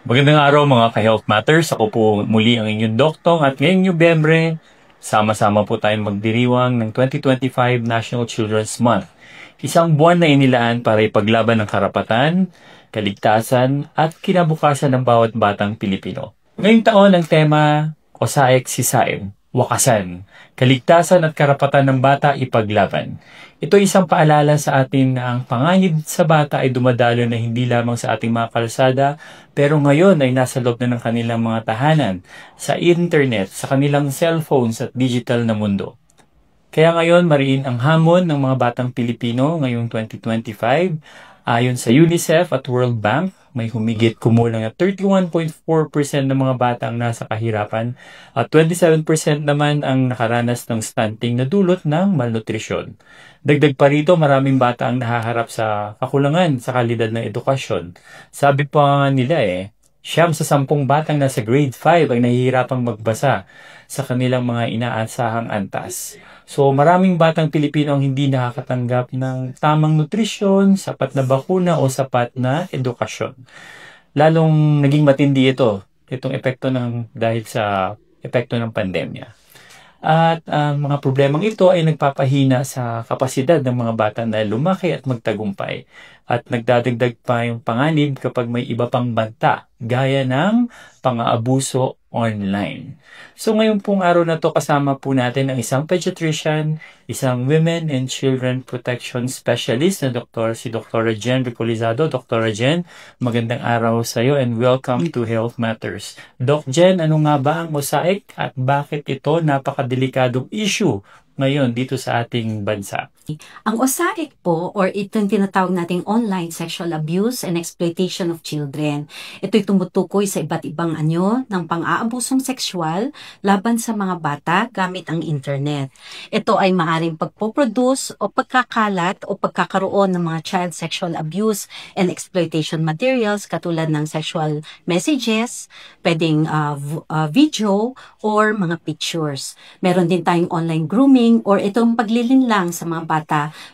Magandang araw mga ka-Health Matters. Ako po muli ang inyong doktong at ngayong Nobyembre, sama-sama po tayong magdiriwang ng 2025 National Children's Month. Isang buwan na inilaan para ipaglaban ng karapatan, kaligtasan at kinabukasan ng bawat batang Pilipino. Ngayong taon ang tema, Osaek Sisaem, Wakasan, Kaligtasan at Karapatan ng Bata Ipaglaban. Ito isang paalala sa atin na ang panganib sa bata ay dumadalo na hindi lamang sa ating mga kalsada, pero ngayon ay nasa loob na ng kanilang mga tahanan, sa internet, sa kanilang cellphones at digital na mundo. Kaya ngayon mariin ang hamon ng mga batang Pilipino ngayong 2025. Ayon sa UNICEF at World Bank, may humigit kumulang na 31.4% ng mga bata ang nasa kahirapan at 27% naman ang nakaranas ng stunting na dulot ng malnutrisyon. Dagdag pa rito, maraming bata ang nahaharap sa kakulangan sa kalidad ng edukasyon. Sabi pa nga nila 9 sa 10 batang nasa grade 5 ay nahihirapang magbasa sa kanilang mga inaasahang antas. So maraming batang Pilipino ang hindi nakakatanggap ng tamang nutrisyon, sapat na bakuna o sapat na edukasyon. Lalong naging matindi itong epekto dahil sa epekto ng pandemya. At ang mga problemang ito ay nagpapahina sa kapasidad ng mga bata na lumaki at magtagumpay. At nagdadagdag pa yung panganib kapag may iba pang banta, gaya ng pang-aabuso online. So ngayon pong araw na to kasama po natin ang isang pediatrician, isang women and children protection specialist na si Dr. Jen Ricolizado. Dr. Jen, magandang araw sa iyo and welcome to Health Matters. Doc Jen, ano nga ba ang mosaic at bakit ito napakadelikadong issue ngayon dito sa ating bansa? Ang OSAIC po, or itong tinatawag nating online sexual abuse and exploitation of children, ito'y tumutukoy sa iba't ibang anyo ng pang-aabusong sexual laban sa mga bata gamit ang internet. Ito ay maaring pagpoproduce o pagkakalat o pagkakaroon ng mga child sexual abuse and exploitation materials katulad ng sexual messages, pwedeng video or mga pictures. Meron din tayong online grooming or itong paglilinlang sa mga bata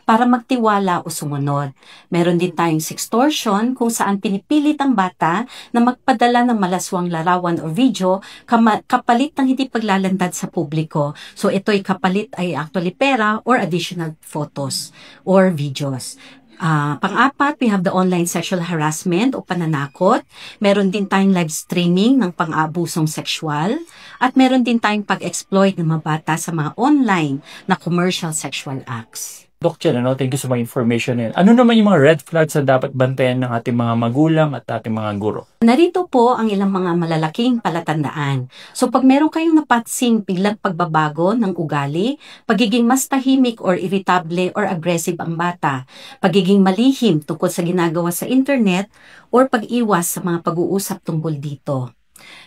para magtiwala o sumunod. Meron din tayong sextortion kung saan pinipilit ang bata na magpadala ng malaswang larawan o video kapalit ng hindi paglalandad sa publiko. So ito'y kapalit ay actually pera or additional photos or videos. Pang-apat, we have the online sexual harassment o pananakot. Meron din tayong live streaming ng pang-aabusong sexual. At meron din tayong pag-exploit ng mga bata sa mga online na commercial sexual acts. Doc Jen, thank you sa mga information na yun. Ano naman yung mga red flags na dapat bantayan ng ating mga magulang at ating mga guro? Narito po ang ilang mga malalaking palatandaan. So pag meron kayong napatsing biglang pagbabago ng ugali, pagiging mas tahimik or irritable or aggressive ang bata, pagiging malihim tungkol sa ginagawa sa internet, or pag-iwas sa mga pag-uusap tungkol dito.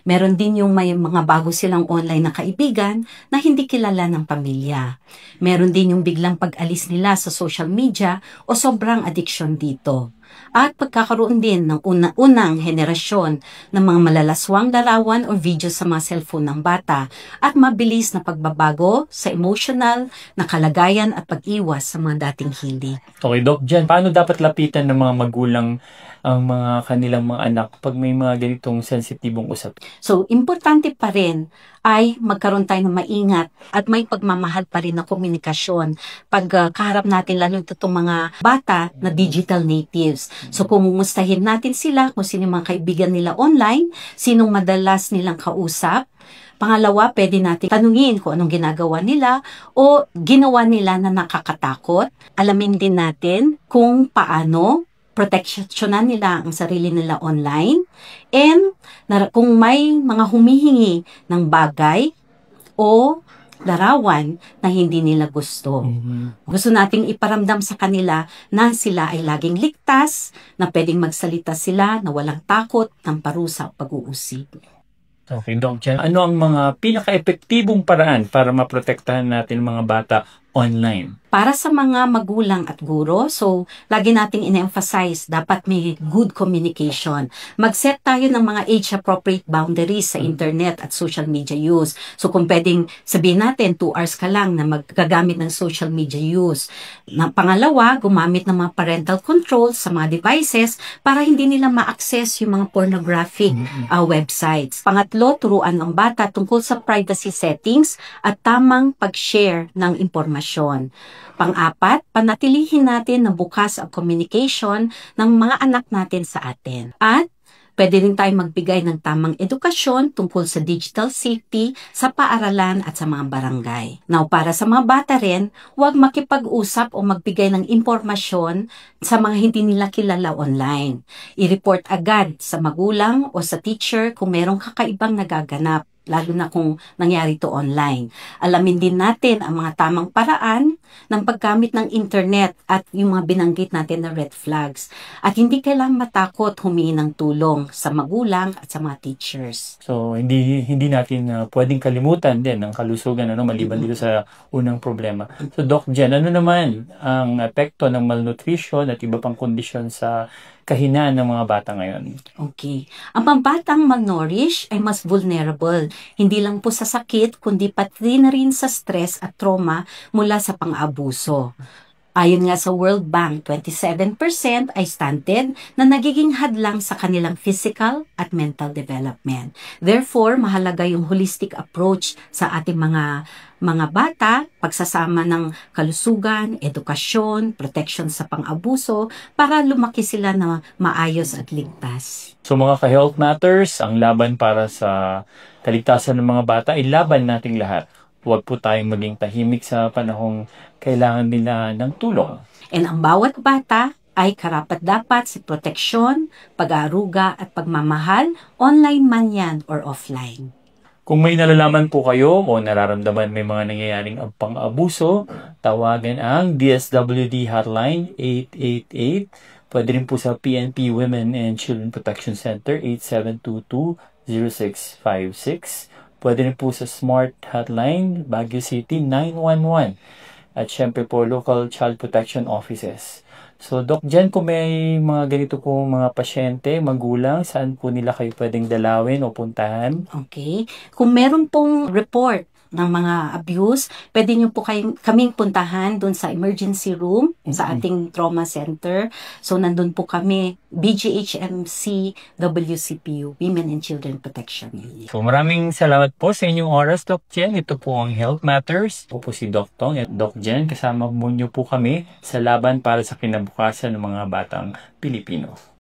Meron din yung may mga bago silang online na kaibigan na hindi kilala ng pamilya. Meron din yung biglang pag-alis nila sa social media o sobrang addiction dito. At pagkakaroon din ng unang henerasyon ng mga malalaswang larawan o video sa mga cellphone ng bata at mabilis na pagbabago sa emotional na kalagayan at pag-iwas sa mga dating hindi. Okay, Doc Jen, paano dapat lapitan ng mga magulang ang mga kanilang mga anak pag may mga ganitong sensitibong usap? So, importante pa rin ay magkaroon tayo ng maingat at may pagmamahal pa rin na komunikasyon pag kaharap natin lalo itong mga bata na digital natives. So, pumumustahin natin sila kung sino mga kaibigan nila online, sinong madalas nilang kausap. Pangalawa, pwede natin tanungin kung anong ginagawa nila o ginawa nila na nakakatakot. Alamin din natin kung paano proteksyonan nila ang sarili nila online, and kung may mga humihingi ng bagay o larawan na hindi nila gusto. Gusto nating iparamdam sa kanila na sila ay laging ligtas, na pwedeng magsalita sila na walang takot ng parusa o pag-uusig. Okay, Doc Jen, ano ang mga pinaka-epektibong paraan para maprotektahan natin mga bata online? Para sa mga magulang at guro, so lagi nating in-emphasize, dapat may good communication. Mag-set tayo ng mga age-appropriate boundaries sa internet at social media use. So kung pwedeng sabihin natin, 2 hours ka lang na maggagamit ng social media use. Pangalawa, gumamit ng mga parental controls sa mga devices para hindi nila ma-access yung mga pornographic websites. Pangatlo, turuan ng bata tungkol sa privacy settings at tamang pag-share ng impormasyon. Pang-apat, panatilihin natin na bukas ang communication ng mga anak natin sa atin. At pwede rin tayong magbigay ng tamang edukasyon tungkol sa digital safety sa paaralan at sa mga barangay. Now, para sa mga bata rin, huwag makipag-usap o magbigay ng impormasyon sa mga hindi nila kilala online. I-report agad sa magulang o sa teacher kung merong kakaibang nagaganap, lalo na kung nangyari to online. Alamin din natin ang mga tamang paraan ng paggamit ng internet at yung mga binanggit natin na red flags. At hindi kailangang matakot humingi ng tulong sa magulang at sa mga teachers. So, hindi natin pwedeng kalimutan din ang kalusugan, maliban dito sa unang problema. So, Doc Jen, ano naman ang epekto ng malnutrition at iba pang kondisyon sa kahinaan ng mga bata ngayon? Okay. Ang pambatang malnourished ay mas vulnerable, hindi lang po sa sakit, kundi pati na rin sa stress at trauma mula sa pang-abuso. Ayon nga sa World Bank, 27% ay stunted na nagiging hadlang sa kanilang physical at mental development. Therefore, mahalaga yung holistic approach sa ating mga bata, pagsasama ng kalusugan, edukasyon, protection sa pang-abuso para lumaki sila na maayos at ligtas. So mga ka-health matters, ang laban para sa kaligtasan ng mga bata ay laban nating lahat. Huwag po tayong maging tahimik sa panahong kailangan nila ng tulong. And ang bawat bata ay karapat-dapat sa proteksyon, pag-aaruga at pagmamahal, online man yan or offline. Kung may nalalaman po kayo o nararamdaman may mga nangyayaring pang-abuso, tawagan ang DSWD Hotline 888. Pwede rin po sa PNP Women and Children Protection Center 8722-0656. Pwede rin po sa Smart Hotline, Baguio City 911. At syempre po, local child protection offices. So, Doc Jen, kung may mga ganito po mga pasyente, magulang, saan po nila kayo pwedeng dalawin o puntahan? Okay. Kung meron pong report ng mga abuse, pwede nyo po kaming puntahan doon sa emergency room, sa ating trauma center. So, nandun po kami, BGHMC, WCPU, Women and Children Protection Unit. So, maraming salamat po sa inyong oras, Doc Jen. Ito po ang Health Matters. Po si Doc Tong at Doc Jen. Kasama mo nyo po kami sa laban para sa kinabukasan ng mga batang Pilipino.